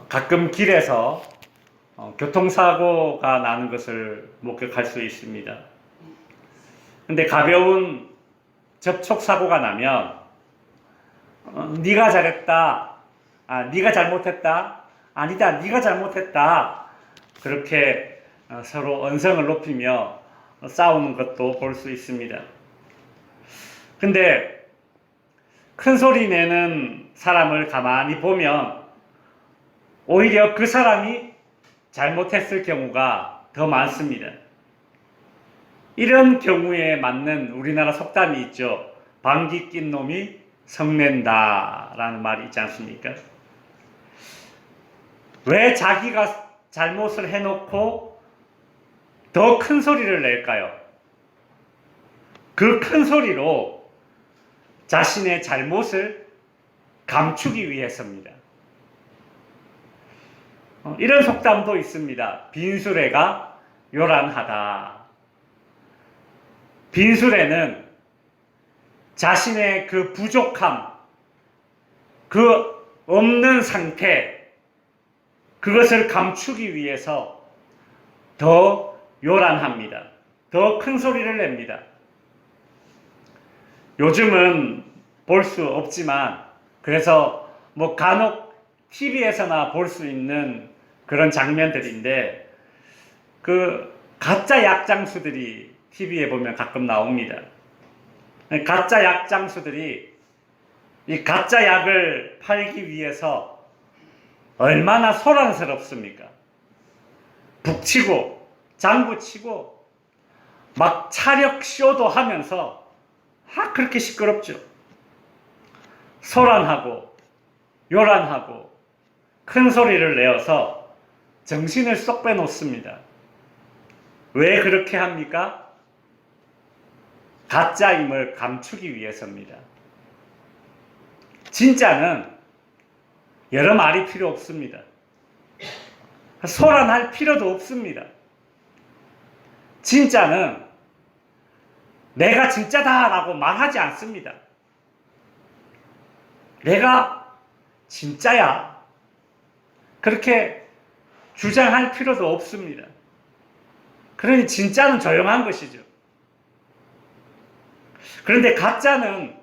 가끔 길에서 교통사고가 나는 것을 목격할 수 있습니다. 근데 가벼운 접촉사고가 나면 네가 잘했다, 네가 잘못했다, 아니다, 네가 잘못했다, 그렇게 서로 언성을 높이며 싸우는 것도 볼 수 있습니다. 근데 큰 소리 내는 사람을 가만히 보면 오히려 그 사람이 잘못했을 경우가 더 많습니다. 이런 경우에 맞는 우리나라 속담이 있죠. 방귀 낀 놈이 성낸다 라는 말이 있지 않습니까? 왜 자기가 잘못을 해놓고 더 큰 소리를 낼까요? 그 큰 소리로 자신의 잘못을 감추기 위해서입니다. 이런 속담도 있습니다. 빈수레가 요란하다. 빈수레는 자신의 그 부족함, 그 없는 상태, 그것을 감추기 위해서 더 요란합니다. 더 큰 소리를 냅니다. 요즘은 볼 수 없지만, 그래서 간혹 TV에서나 볼 수 있는 그런 장면들인데, 그 가짜 약장수들이 TV에 보면 가끔 나옵니다. 가짜 약장수들이 이 가짜 약을 팔기 위해서 얼마나 소란스럽습니까? 북치고 장구치고 막 차력 쇼도 하면서 그렇게 시끄럽죠. 소란하고 요란하고 큰 소리를 내어서 정신을 쏙 빼놓습니다. 왜 그렇게 합니까? 가짜임을 감추기 위해서입니다. 진짜는 여러 말이 필요 없습니다. 소란할 필요도 없습니다. 진짜는 내가 진짜다라고 말하지 않습니다. 내가 진짜야, 그렇게 주장할 필요도 없습니다. 그러니 진짜는 조용한 것이죠. 그런데 가짜는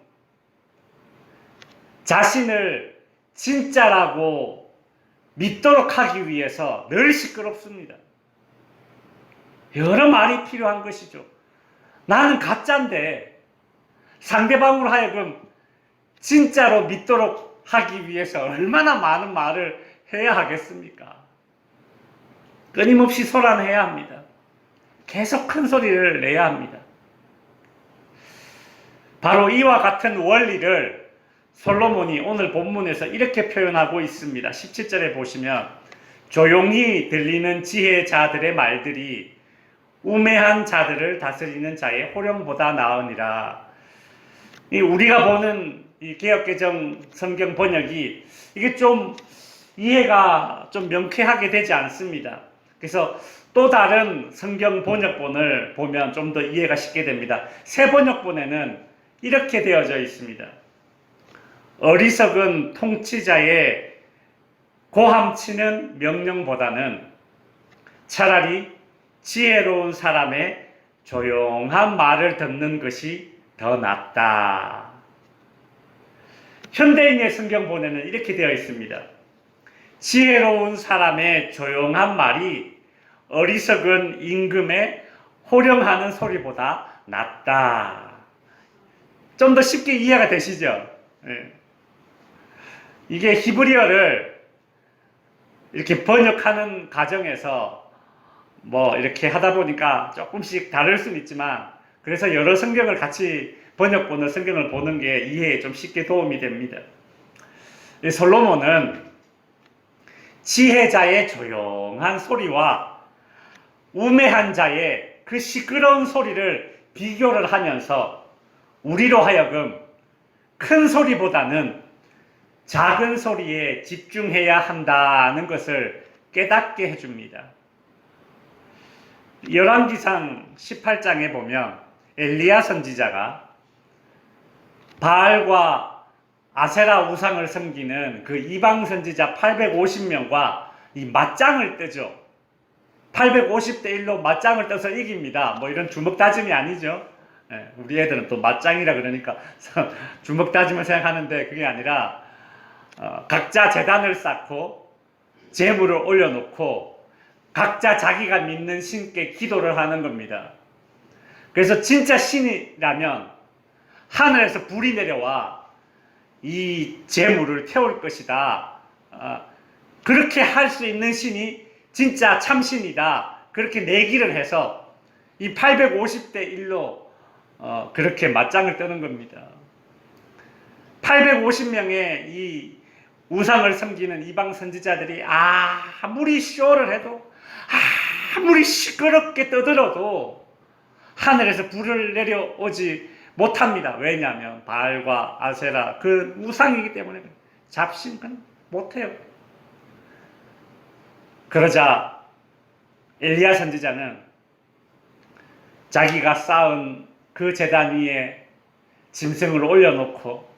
자신을 진짜라고 믿도록 하기 위해서 늘 시끄럽습니다. 여러 말이 필요한 것이죠. 나는 가짜인데 상대방으로 하여금 진짜로 믿도록 하기 위해서 얼마나 많은 말을 해야 하겠습니까? 끊임없이 소란해야 합니다. 계속 큰 소리를 내야 합니다. 바로 이와 같은 원리를 솔로몬이 오늘 본문에서 이렇게 표현하고 있습니다. 17절에 보시면 조용히 들리는 지혜자들의 말들이 우매한 자들을 다스리는 자의 호령보다 나으니라. 우리가 보는 이 개역개정 성경 번역이 이게 좀 이해가 좀 명쾌하게 되지 않습니다. 그래서 또 다른 성경 번역본을 보면 좀 더 이해가 쉽게 됩니다. 새 번역본에는 이렇게 되어져 있습니다. 어리석은 통치자의 고함치는 명령보다는 차라리 지혜로운 사람의 조용한 말을 듣는 것이 더 낫다. 현대인의 성경본에는 이렇게 되어 있습니다. 지혜로운 사람의 조용한 말이 어리석은 임금의 호령하는 소리보다 낫다. 좀 더 쉽게 이해가 되시죠? 네. 이게 히브리어를 이렇게 번역하는 과정에서 이렇게 하다 보니까 조금씩 다를 수는 있지만, 그래서 여러 성경을 같이 번역본을 성경을 보는 게 이해에 좀 쉽게 도움이 됩니다. 솔로몬은 지혜자의 조용한 소리와 우매한 자의 그 시끄러운 소리를 비교를 하면서 우리로 하여금 큰 소리보다는 작은 소리에 집중해야 한다는 것을 깨닫게 해줍니다. 열왕기상 18장에 보면 엘리야 선지자가 바알과 아세라 우상을 섬기는 그 이방 선지자 850명과 이 맞짱을 뜨죠. 850대 1로 맞짱을 떠서 이깁니다. 뭐 이런 주먹 다짐이 아니죠. 예, 우리 애들은 또 맞짱이라 그러니까 주먹 다짐을 생각하는데 그게 아니라 각자 제단을 쌓고 제물을 올려놓고 각자 자기가 믿는 신께 기도를 하는 겁니다. 그래서 진짜 신이라면 하늘에서 불이 내려와 이 제물을 태울 것이다. 그렇게 할 수 있는 신이 진짜 참신이다. 그렇게 내기를 해서 이 850대 1로 그렇게 맞짱을 뜨는 겁니다. 850명의 이 우상을 섬기는 이방 선지자들이 아무리 쇼를 해도 아무리 시끄럽게 떠들어도 하늘에서 불을 내려오지 못합니다. 왜냐하면 바알과 아세라 그 우상이기 때문에 잡신은 못해요. 그러자 엘리야 선지자는 자기가 쌓은 그 제단 위에 짐승을 올려놓고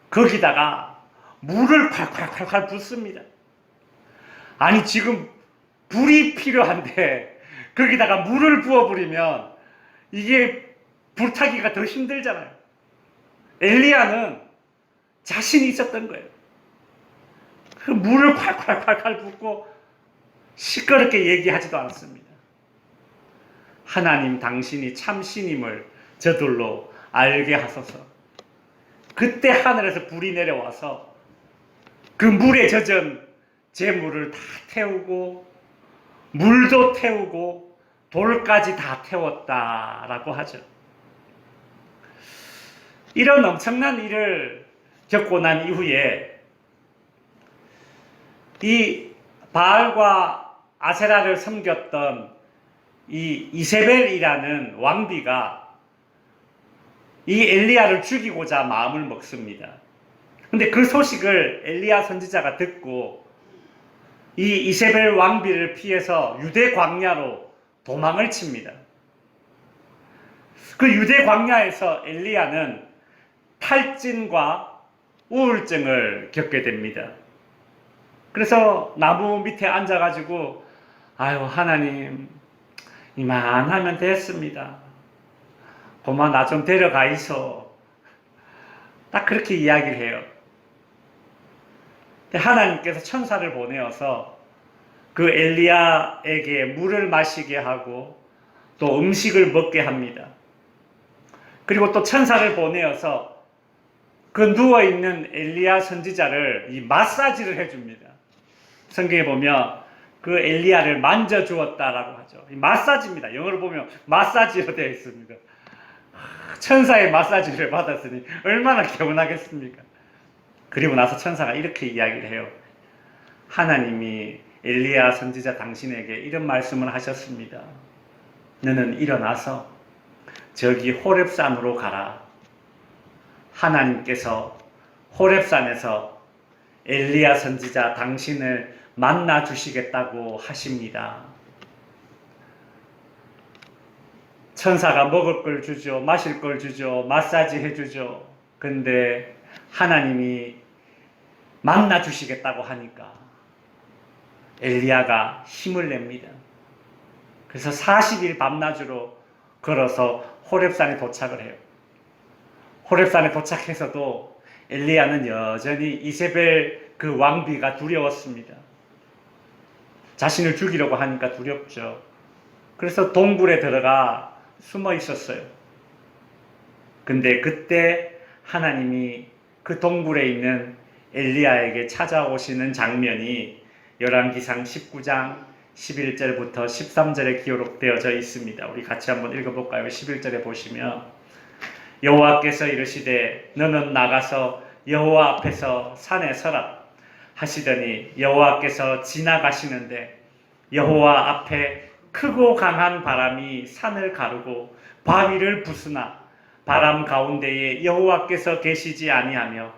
거기다가 물을 콸콸콸콸 붓습니다. 아니 지금 불이 필요한데 거기다가 물을 부어버리면 이게 불타기가 더 힘들잖아요. 엘리야는 자신이 있었던 거예요. 그 물을 콸콸콸콸 붓고 시끄럽게 얘기하지도 않습니다. 하나님 당신이 참신임을 저들로 알게 하소서. 그때 하늘에서 불이 내려와서 그 물에 젖은 제물을 다 태우고 물도 태우고 돌까지 다 태웠다라고 하죠. 이런 엄청난 일을 겪고 난 이후에 이 바알과 아세라를 섬겼던 이 이세벨이라는 왕비가 이 엘리야를 죽이고자 마음을 먹습니다. 근데 그 소식을 엘리야 선지자가 듣고 이 이세벨 왕비를 피해서 유대 광야로 도망을 칩니다. 그 유대 광야에서 엘리야는 탈진과 우울증을 겪게 됩니다. 그래서 나무 밑에 앉아가지고 아유 하나님 이만하면 됐습니다. 고마 나 좀 데려가 있어. 딱 그렇게 이야기를 해요. 하나님께서 천사를 보내어서 그 엘리야에게 물을 마시게 하고 또 음식을 먹게 합니다. 그리고 또 천사를 보내어서 그 누워있는 엘리야 선지자를 이 마사지를 해줍니다. 성경에 보면 그 엘리야를 만져주었다라고 하죠. 이 마사지입니다. 영어로 보면 마사지로 되어 있습니다. 천사의 마사지를 받았으니 얼마나 개운하겠습니까? 그리고 나서 천사가 이렇게 이야기를 해요. 하나님이 엘리야 선지자 당신에게 이런 말씀을 하셨습니다. 너는 일어나서 저기 호렙산으로 가라. 하나님께서 호렙산에서 엘리야 선지자 당신을 만나 주시겠다고 하십니다. 천사가 먹을 걸 주죠. 마실 걸 주죠. 마사지 해주죠. 근데 하나님이 만나 주시겠다고 하니까 엘리야가 힘을 냅니다. 그래서 40일 밤낮으로 걸어서 호렙산에 도착을 해요. 호렙산에 도착해서도 엘리야는 여전히 이세벨 그 왕비가 두려웠습니다. 자신을 죽이려고 하니까 두렵죠. 그래서 동굴에 들어가 숨어 있었어요. 근데 그때 하나님이 그 동굴에 있는 엘리야에게 찾아오시는 장면이 열왕기상 19장 11절부터 13절에 기록되어져 있습니다. 우리 같이 한번 읽어볼까요? 11절에 보시면 여호와께서 이르시되 너는 나가서 여호와 앞에서 산에 서라 하시더니 여호와께서 지나가시는데 여호와 앞에 크고 강한 바람이 산을 가르고 바위를 부수나 바람 가운데에 여호와께서 계시지 아니하며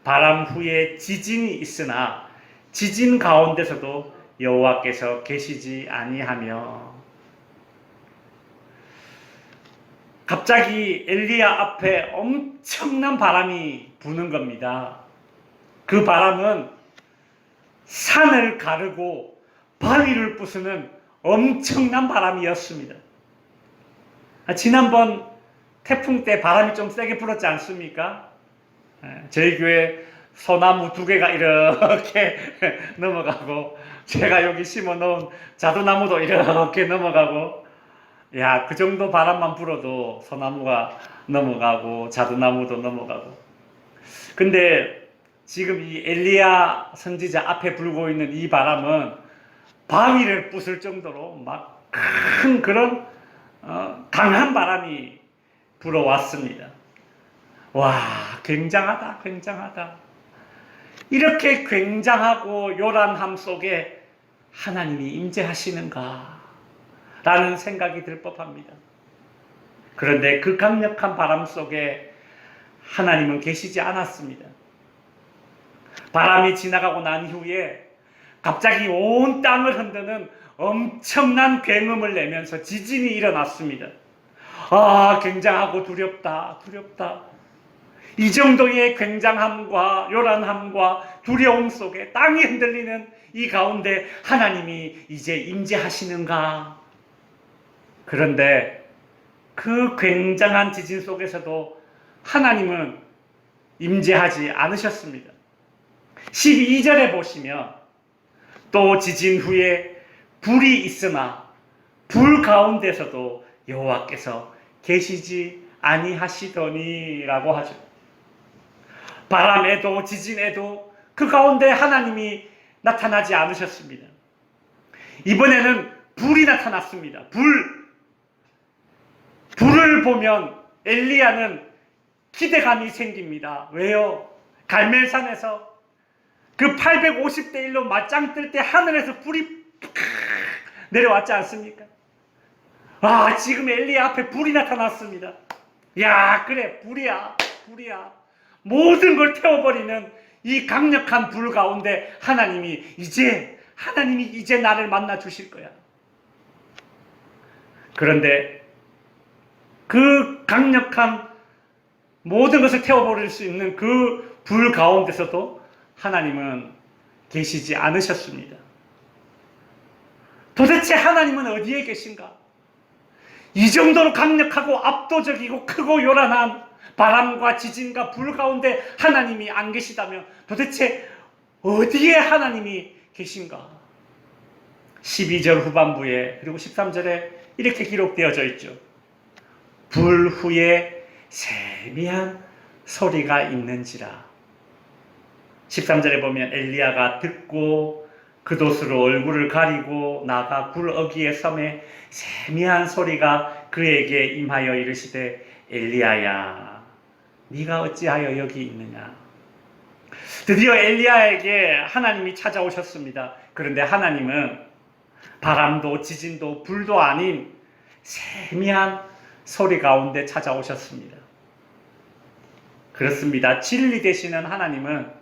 바람 후에 지진이 있으나 지진 가운데서도 여호와께서 계시지 아니하며. 갑자기 엘리야 앞에 엄청난 바람이 부는 겁니다. 그 바람은 산을 가르고 바위를 부수는 엄청난 바람이었습니다. 지난번 태풍 때 바람이 좀 세게 불었지 않습니까? 저희 교회 소나무 2개가 이렇게 넘어가고, 제가 여기 심어 놓은 자두나무도 이렇게 넘어가고, 야, 그 정도 바람만 불어도 소나무가 넘어가고 자두나무도 넘어가고. 근데 지금 이 엘리야 선지자 앞에 불고 있는 이 바람은 바위를 부술 정도로 막 큰 그런 강한 바람이 불어왔습니다. 와, 굉장하다, 굉장하다. 이렇게 굉장하고 요란함 속에 하나님이 임재하시는가 라는 생각이 들 법합니다. 그런데 그 강력한 바람 속에 하나님은 계시지 않았습니다. 바람이 지나가고 난 후에 갑자기 온 땅을 흔드는 엄청난 굉음을 내면서 지진이 일어났습니다. 아, 굉장하고 두렵다, 두렵다. 이 정도의 굉장함과 요란함과 두려움 속에 땅이 흔들리는 이 가운데 하나님이 이제 임재하시는가? 그런데 그 굉장한 지진 속에서도 하나님은 임재하지 않으셨습니다. 12절에 보시면 또 지진 후에 불이 있으나 불 가운데서도 여호와께서 계시지 아니하시더니 라고 하죠. 바람에도 지진에도 그 가운데 하나님이 나타나지 않으셨습니다. 이번에는 불이 나타났습니다. 불을 보면 엘리야는 기대감이 생깁니다. 왜요? 갈멜산에서 그 850대 1로 맞짱 뜰 때 하늘에서 불이 내려왔지 않습니까? 아, 지금 엘리야 앞에 불이 나타났습니다. 야, 그래, 불이야. 모든 걸 태워버리는 이 강력한 불 가운데 하나님이 이제 나를 만나 주실 거야. 그런데 그 강력한 모든 것을 태워버릴 수 있는 그 불 가운데서도 하나님은 계시지 않으셨습니다. 도대체 하나님은 어디에 계신가? 이 정도로 강력하고 압도적이고 크고 요란한 바람과 지진과 불 가운데 하나님이 안 계시다면 도대체 어디에 하나님이 계신가? 12절 후반부에 그리고 13절에 이렇게 기록되어져 있죠. 불 후에 세미한 소리가 있는지라. 13절에 보면 엘리야가 듣고 그돛으로 얼굴을 가리고 나가 굴 어귀의 섬에 세미한 소리가 그에게 임하여 이르시되 엘리야야, 네가 어찌하여 여기 있느냐. 드디어 엘리야에게 하나님이 찾아오셨습니다. 그런데 하나님은 바람도 지진도 불도 아닌 세미한 소리 가운데 찾아오셨습니다. 그렇습니다. 진리 되시는 하나님은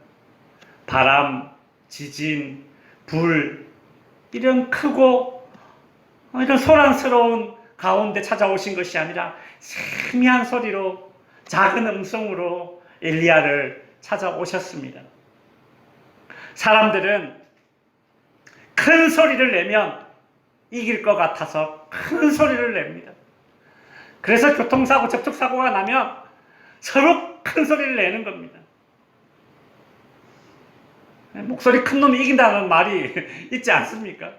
바람, 지진, 불, 이런 크고 이런 소란스러운 가운데 찾아오신 것이 아니라 세미한 소리로, 작은 음성으로 엘리야를 찾아오셨습니다. 사람들은 큰 소리를 내면 이길 것 같아서 큰 소리를 냅니다. 그래서 교통사고, 접촉사고가 나면 서로 큰 소리를 내는 겁니다. 목소리 큰 놈이 이긴다는 말이 있지 않습니까?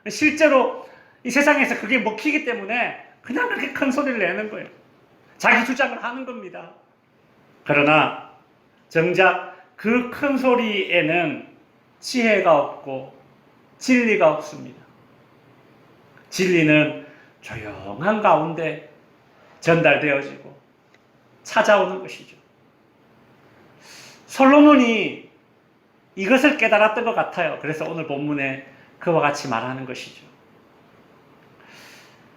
실제로 이 세상에서 그게 먹히기 때문에 그냥 그렇게 큰 소리를 내는 거예요. 자기 주장을 하는 겁니다. 그러나 정작 그 큰 소리에는 지혜가 없고 진리가 없습니다. 진리는 조용한 가운데 전달되어지고 찾아오는 것이죠. 솔로몬이 이것을 깨달았던 것 같아요. 그래서 오늘 본문에 그와 같이 말하는 것이죠.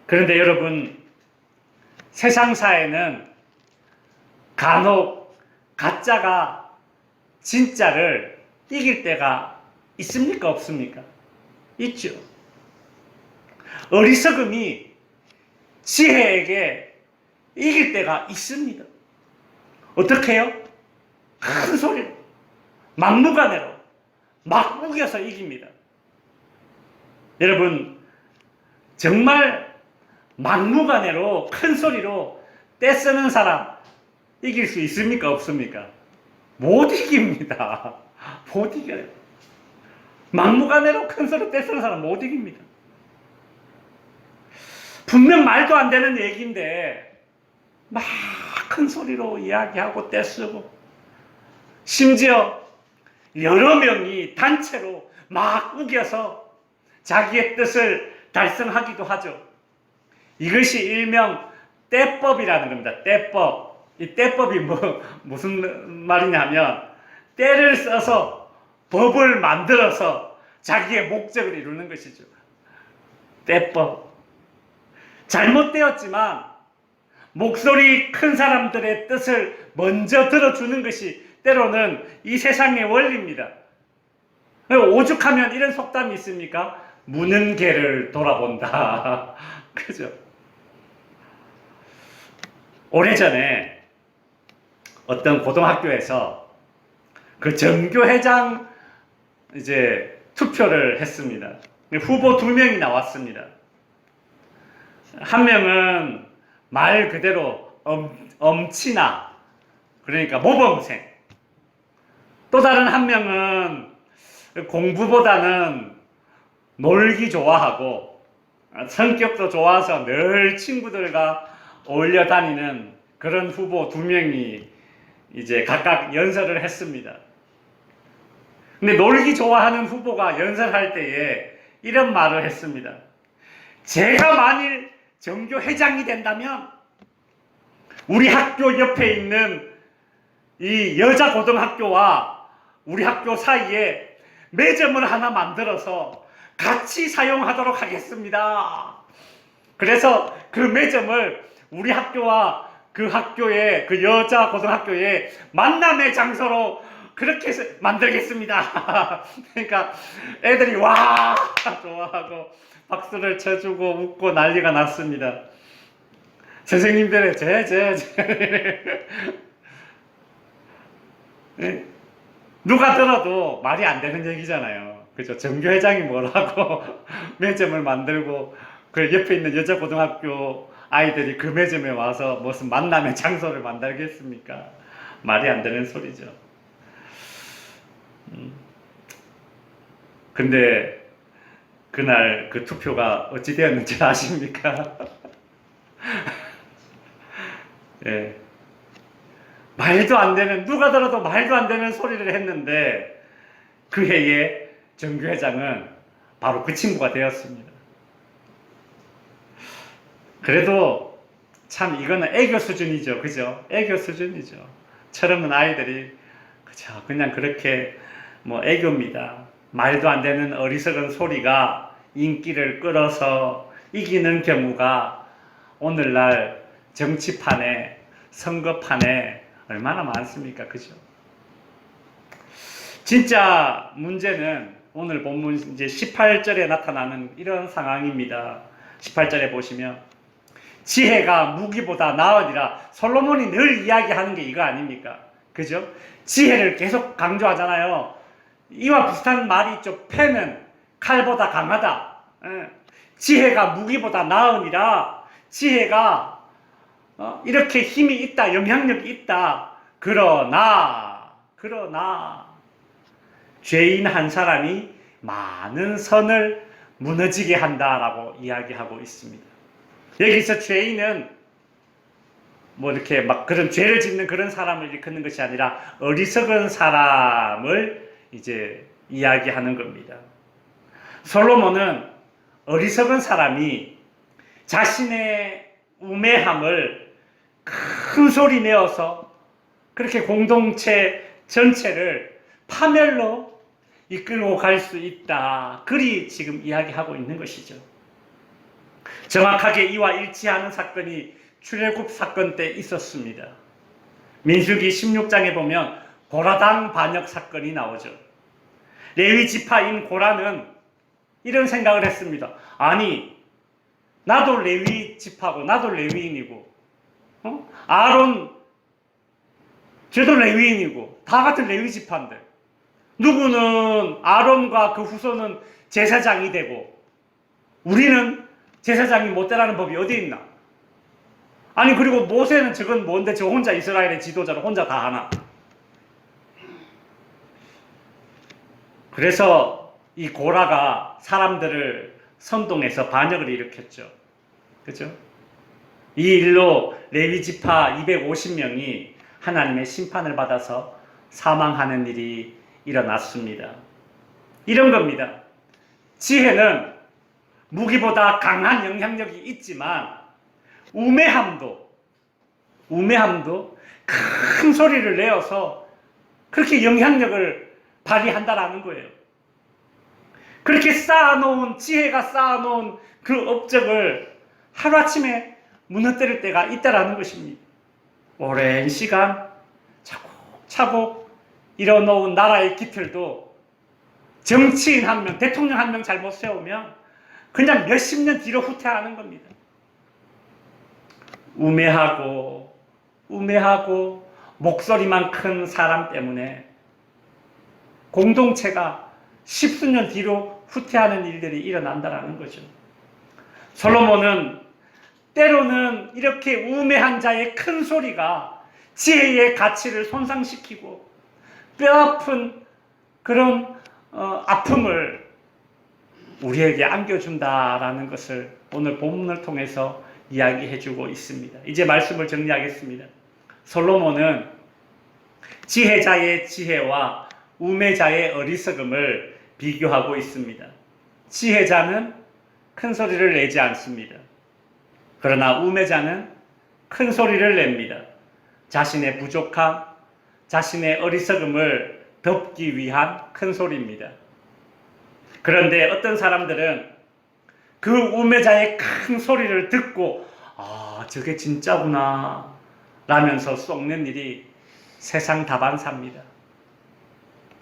그런데 여러분, 세상사에는 간혹 가짜가 진짜를 이길 때가 있습니까? 없습니까? 있죠. 어리석음이 지혜에게 이길 때가 있습니다. 어떻게 해요? 큰 소리로, 막무가내로, 막 우겨서 이깁니다. 여러분, 정말 막무가내로 큰 소리로 떼쓰는 사람 이길 수 있습니까? 없습니까? 못 이깁니다. 못 이겨요. 막무가내로 큰 소리 떼쓰는 사람 못 이깁니다. 분명 말도 안 되는 얘기인데 막 큰 소리로 이야기하고 떼쓰고, 심지어 여러 명이 단체로 막 우겨서 자기의 뜻을 달성하기도 하죠. 이것이 일명 떼법이라는 겁니다. 떼법. 이 떼법이 무슨 말이냐면, 떼를 써서 법을 만들어서 자기의 목적을 이루는 것이죠. 떼법. 잘못되었지만 목소리 큰 사람들의 뜻을 먼저 들어주는 것이 때로는 이 세상의 원리입니다. 오죽하면 이런 속담이 있습니까? 무는 개를 돌아본다. 그죠? 오래전에 어떤 고등학교에서 그 전교회장 이제 투표를 했습니다. 후보 2명이 나왔습니다. 한 명은 말 그대로 엄친아, 그러니까 모범생. 또 다른 한 명은 공부보다는 놀기 좋아하고 성격도 좋아서 늘 친구들과 어울려 다니는 그런 후보 2명이 이제 각각 연설을 했습니다. 근데 놀기 좋아하는 후보가 연설할 때에 이런 말을 했습니다. 제가 만일 전교회장이 된다면 우리 학교 옆에 있는 이 여자 고등학교와 우리 학교 사이에 매점을 하나 만들어서 같이 사용하도록 하겠습니다. 그래서 그 매점을 우리 학교와 그 학교의, 그 여자 고등학교의 만남의 장소로 그렇게 만들겠습니다. 그러니까 애들이 와 좋아하고 박수를 쳐주고 웃고 난리가 났습니다. 선생님들의 누가 들어도 말이 안 되는 얘기잖아요. 그죠? 전교회장이 뭐라고 매점을 만들고 그 옆에 있는 여자 고등학교 아이들이 그 매점에 와서 무슨 만남의 장소를 만들겠습니까? 말이 안 되는 소리죠. 근데 그날 그 투표가 어찌 되었는지 아십니까? 예. 말도 안 되는, 누가 들어도 말도 안 되는 소리를 했는데 그 해에 전교회장은 바로 그 친구가 되었습니다. 그래도 참 이거는 애교 수준이죠. 그죠? 애교 수준이죠. 철없는 아이들이 그죠? 그냥 그렇게 뭐 애교입니다. 말도 안 되는 어리석은 소리가 인기를 끌어서 이기는 경우가 오늘날 정치판에, 선거판에 얼마나 많습니까? 그죠? 진짜 문제는 오늘 본문 이제 18절에 나타나는 이런 상황입니다. 18절에 보시면 지혜가 무기보다 나으니라. 솔로몬이 늘 이야기하는 게 이거 아닙니까? 그죠? 지혜를 계속 강조하잖아요. 이와 비슷한 말이 있죠. 패는 칼보다 강하다. 지혜가 무기보다 나으니라. 지혜가 이렇게 힘이 있다, 영향력이 있다. 그러나 죄인 한 사람이 많은 선을 무너지게 한다라고 이야기하고 있습니다. 여기서 죄인은 뭐 이렇게 막 그런 죄를 짓는 그런 사람을 일컫는 것이 아니라 어리석은 사람을 이제 이야기하는 겁니다. 솔로몬은 어리석은 사람이 자신의 우매함을 큰 소리 내어서 그렇게 공동체 전체를 파멸로 이끌고 갈 수 있다. 그리 지금 이야기하고 있는 것이죠. 정확하게 이와 일치하는 사건이 출애굽 사건 때 있었습니다. 민수기 16장에 보면 고라당 반역 사건이 나오죠. 레위 지파인 고라는 이런 생각을 했습니다. 아니, 나도 레위 지파고 나도 레위인이고 아론 쟤도 레위인이고 다 같은 레위 지파인데 누구는 아론과 그 후손은 제사장이 되고 우리는 제사장이 못 되라는 법이 어디 있나? 아니 그리고 모세는 저건 뭔데 저 혼자 이스라엘의 지도자로 혼자 다 하나? 그래서 이 고라가 사람들을 선동해서 반역을 일으켰죠. 그죠? 이 일로 레위 지파 250명이 하나님의 심판을 받아서 사망하는 일이 일어났습니다. 이런 겁니다. 지혜는 무기보다 강한 영향력이 있지만 우매함도 큰 소리를 내어서 그렇게 영향력을 발휘한다라는 거예요. 그렇게 지혜가 쌓아놓은 그 업적을 하루아침에 무너뜨릴 때가 있다라는 것입니다. 오랜 시간 차곡차곡 이뤄놓은 나라의 기틀도 정치인 한 명, 대통령 한 명 잘못 세우면 그냥 몇십 년 뒤로 후퇴하는 겁니다. 우매하고 목소리만 큰 사람 때문에 공동체가 십수년 뒤로 후퇴하는 일들이 일어난다는 거죠. 솔로몬은 때로는 이렇게 우매한 자의 큰 소리가 지혜의 가치를 손상시키고 뼈아픈 그런 아픔을 우리에게 안겨준다라는 것을 오늘 본문을 통해서 이야기해주고 있습니다. 이제 말씀을 정리하겠습니다. 솔로몬은 지혜자의 지혜와 우매자의 어리석음을 비교하고 있습니다. 지혜자는 큰 소리를 내지 않습니다. 그러나 우매자는 큰 소리를 냅니다. 자신의 부족함, 자신의 어리석음을 덮기 위한 큰 소리입니다. 그런데 어떤 사람들은 그 우매자의 큰 소리를 듣고 저게 진짜구나 라면서 썩는 일이 세상 다반사입니다.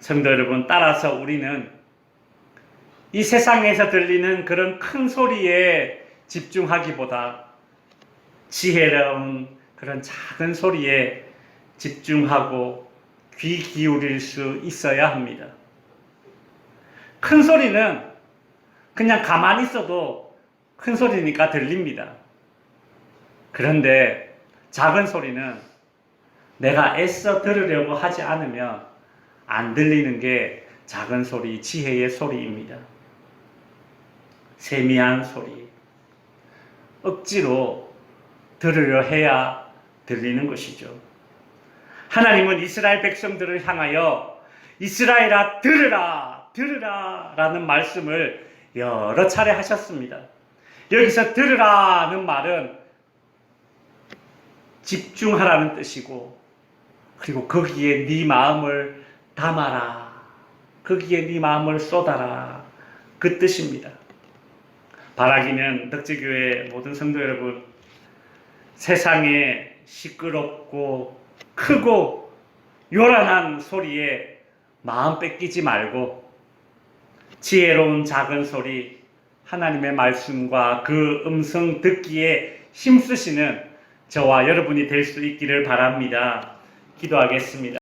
성도 여러분, 따라서 우리는 이 세상에서 들리는 그런 큰 소리에 집중하기보다 지혜로운 그런 작은 소리에 집중하고 귀 기울일 수 있어야 합니다. 큰 소리는 그냥 가만히 있어도 큰 소리니까 들립니다. 그런데 작은 소리는 내가 애써 들으려고 하지 않으면 안 들리는 게 작은 소리, 지혜의 소리입니다. 세미한 소리, 억지로 들으려 해야 들리는 것이죠. 하나님은 이스라엘 백성들을 향하여 이스라엘아 들으라, 들으라 라는 말씀을 여러 차례 하셨습니다. 여기서 들으라는 말은 집중하라는 뜻이고, 그리고 거기에 네 마음을 담아라, 거기에 네 마음을 쏟아라, 그 뜻입니다. 바라기는 덕지교회 모든 성도 여러분, 세상에 시끄럽고 크고 요란한 소리에 마음 뺏기지 말고 지혜로운 작은 소리, 하나님의 말씀과 그 음성 듣기에 힘쓰시는 저와 여러분이 될 수 있기를 바랍니다. 기도하겠습니다.